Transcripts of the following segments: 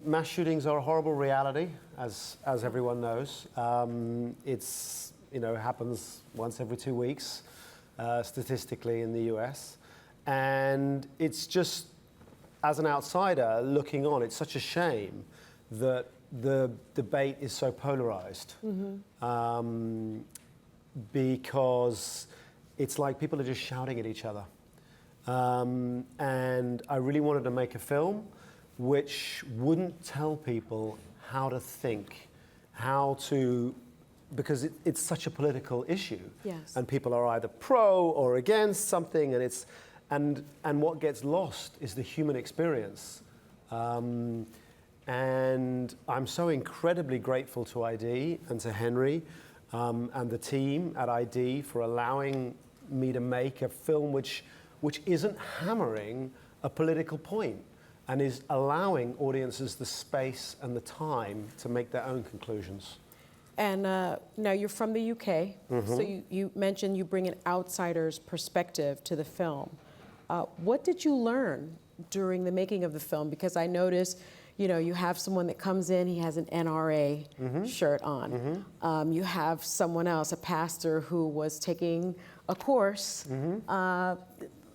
Mass shootings are a horrible reality, as everyone knows. It's, happens once every 2 weeks, statistically in the US. And it's just, as an outsider looking on, it's such a shame that the debate is so polarized. Because it's like people are just shouting at each other. And I really wanted to make a film which wouldn't tell people how to think, because it's such a political issue. Yes. And people are either pro or against something, and what gets lost is the human experience. And I'm so incredibly grateful to ID and to Henry and the team at ID for allowing me to make a film which isn't hammering a political point and is allowing audiences the space and the time to make their own conclusions. And now you're from the UK, so you mentioned you bring an outsider's perspective to the film. What did you learn during the making of the film? Because I noticed, you have someone that comes in, he has an NRA shirt on. You have someone else, a pastor, who was taking a course,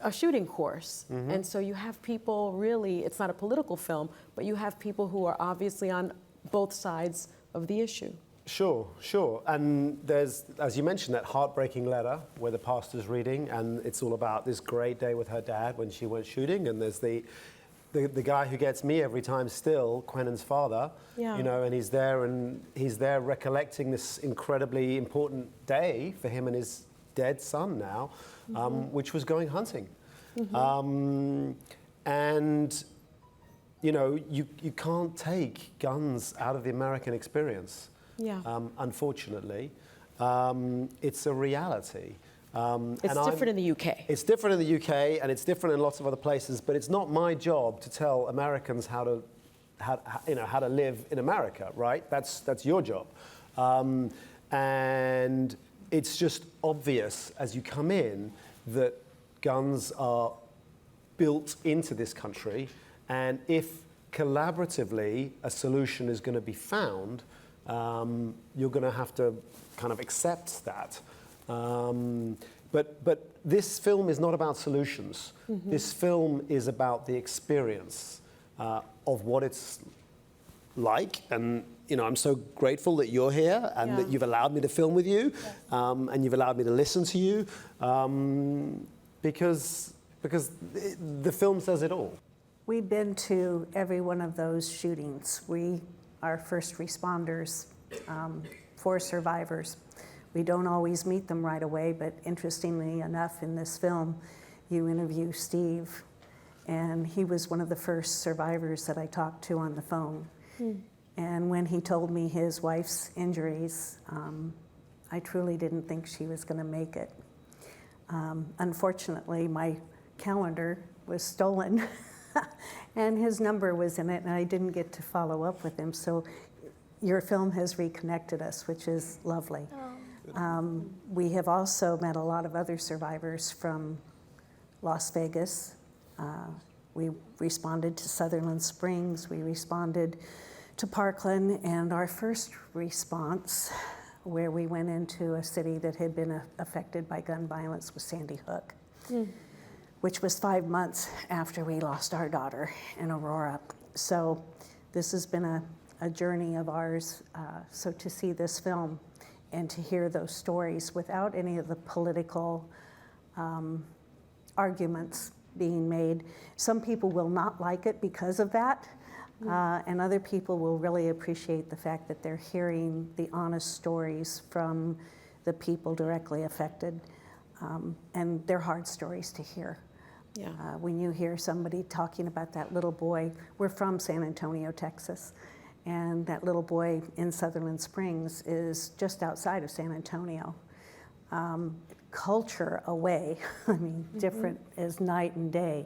a shooting course. And so you have people really, it's not a political film, but you have people who are obviously on both sides of the issue. Sure. And there's, as you mentioned, that heartbreaking letter where the pastor's reading, and it's all about this great day with her dad when she went shooting, and there's the guy who gets me every time still, Quentin's father, and he's there recollecting this incredibly important day for him and his dead son now, which was going hunting. And, you can't take guns out of the American experience. Unfortunately. It's a reality. It's different in the UK. It's different in the UK, and it's different in lots of other places, but it's not my job to tell Americans how to live in America, right? That's your job. And it's just obvious as you come in that guns are built into this country, and if collaboratively a solution is going to be found, you're going to have to kind of accept that. But this film is not about solutions. This film is about the experience of what it's like. And I'm so grateful that you're here and that you've allowed me to film with you, and you've allowed me to listen to you, because the film says it all. We've been to every one of those shootings. We are first responders for survivors. We don't always meet them right away, but interestingly enough, in this film, you interview Steve, and he was one of the first survivors that I talked to on the phone. And when he told me his wife's injuries, I truly didn't think she was going to make it. Unfortunately, my calendar was stolen, and his number was in it, and I didn't get to follow up with him. So your film has reconnected us, which is lovely. We have also met a lot of other survivors from Las Vegas. We responded to Sutherland Springs. We responded to Parkland, and our first response, where we went into a city that had been affected by gun violence, was Sandy Hook, which was 5 months after we lost our daughter in Aurora. So this has been a journey of ours. So to see this film and to hear those stories without any of the political arguments being made. Some people will not like it because of that, and other people will really appreciate the fact that they're hearing the honest stories from the people directly affected, and they're hard stories to hear. When you hear somebody talking about that little boy, we're from San Antonio, Texas, and that little boy in Sutherland Springs is just outside of San Antonio. Culture away, I mean, different as night and day.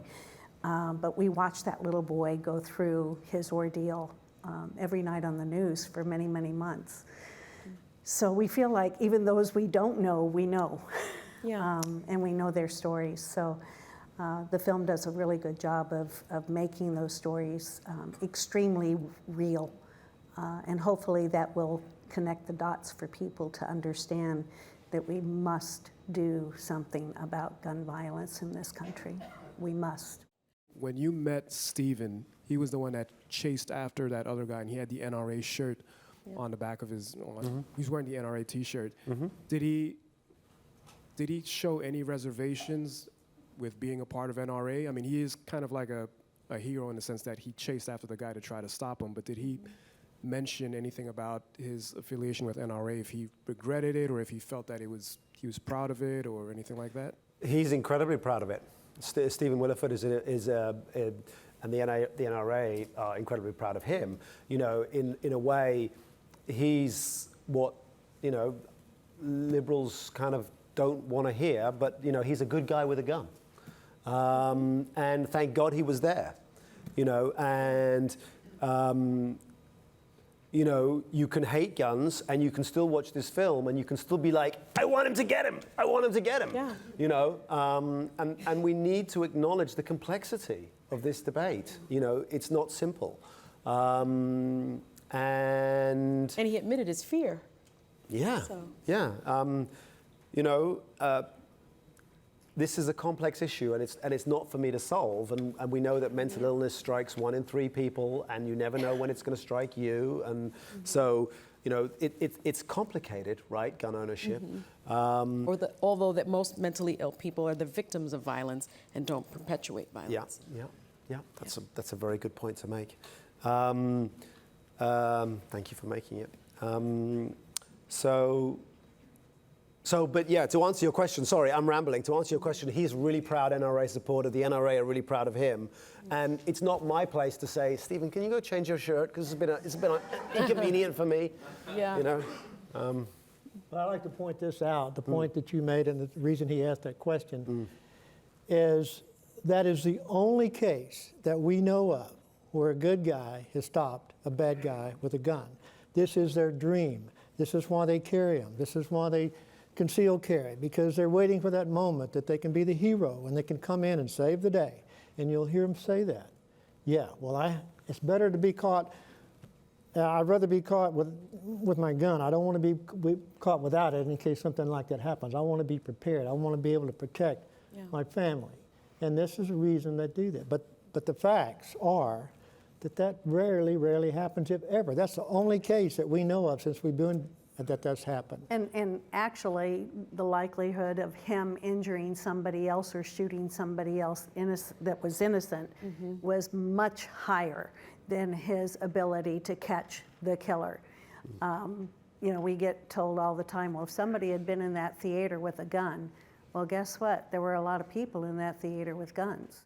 But we watched that little boy go through his ordeal every night on the news for many, many months. So we feel like even those we don't know, we know. And we know their stories. So The film does a really good job of making those stories extremely real. And hopefully that will connect the dots for people to understand that we must do something about gun violence in this country. We must. When you met Stephen, he was the one that chased after that other guy, and he had the NRA shirt on the back of his, he's wearing the NRA t-shirt. Did he show any reservations with being a part of NRA? I mean, he is kind of like a hero in the sense that he chased after the guy to try to stop him, but did he mention anything about his affiliation with NRA, if he regretted it or if he felt that he was proud of it or anything like that? He's incredibly proud of it. Stephen Williford and the NRA are incredibly proud of him. You know, in a way, he's what, you know, liberals kind of don't want to hear, but, you know, he's a good guy with a gun. And thank God he was there, you know, and, you know, you can hate guns and you can still watch this film and you can still be like, I want him to get him. I want him to get him. Yeah. You know, and we need to acknowledge the complexity of this debate. You know, it's not simple. And he admitted his fear. Yeah, So. yeah. You know, this is a complex issue, and it's not for me to solve. And we know that mental illness strikes 1 in 3 people, and you never know when it's going to strike you. And so, you know, it's complicated, right? Gun ownership. Although that most mentally ill people are the victims of violence and don't perpetuate violence. Yeah. That's a very good point to make. Thank you for making it. But yeah, to answer your question, sorry, I'm rambling. To answer your question, he's really proud NRA supporter. The NRA are really proud of him. And it's not my place to say, Stephen, can you go change your shirt? Because it's been inconvenient for me. Yeah. You know? But I'd like to point this out. The point that you made and the reason he asked that question is that is the only case that we know of where a good guy has stopped a bad guy with a gun. This is their dream. This is why they carry them. This is why they conceal carry, because they're waiting for that moment that they can be the hero and they can come in and save the day. And you'll hear them say that. Yeah, well, it's better to be caught. I'd rather be caught with my gun. I don't want to be caught without it in case something like that happens. I want to be prepared. I want to be able to protect my family. And this is a reason they do that. But the facts are that rarely happens, if ever. That's the only case that we know of since we've been that's happened. And actually, the likelihood of him injuring somebody else or shooting somebody else that was innocent was much higher than his ability to catch the killer. You know, we get told all the time, well, if somebody had been in that theater with a gun, well, guess what? There were a lot of people in that theater with guns.